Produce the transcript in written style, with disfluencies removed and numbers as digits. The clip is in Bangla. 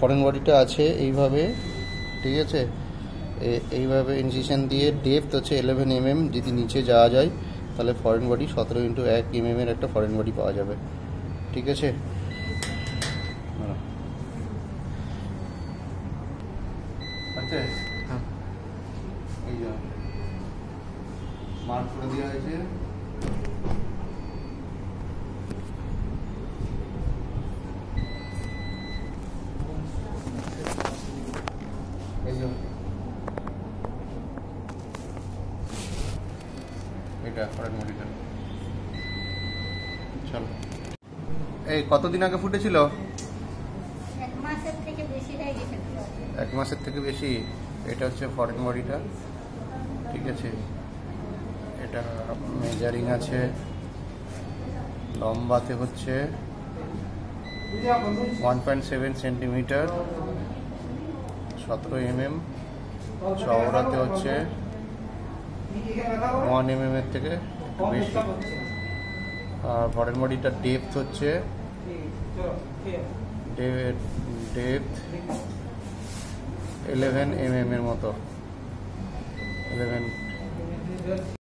ফরেন বডিটা আছে এইভাবে, ঠিক আছে। এইভাবে ইনসিশন দিয়ে ডেপথ হচ্ছে 11 mm। যদি নিচে যাওয়া যায় তাহলে ফরেন বডি 17x1 mm এর একটা ফরেন বডি পাওয়া যাবে, ঠিক আছে। আচ্ছা, হ্যাঁ, এই যে মার্ক করে দেওয়া হয়েছে। এই যে এটা ফরেন বডিটা। চলো, এই কতদিন আগে ফুটেছিল? 1 মাসের থেকে বেশি হয়ে গেছে। 1 মাসের থেকে বেশি। এটা হচ্ছে ফরেন বডিটা, ঠিক আছে। এটা মেজারিং আছে, লম্বাতে হচ্ছে 1.7 সেন্টিমিটার, 17 mm, চওড়াতে হচ্ছে 1 mm এর থেকে বেশি। আর ফরেন বডিটার ডেপথ হচ্ছে 11 mm এর মতো, 11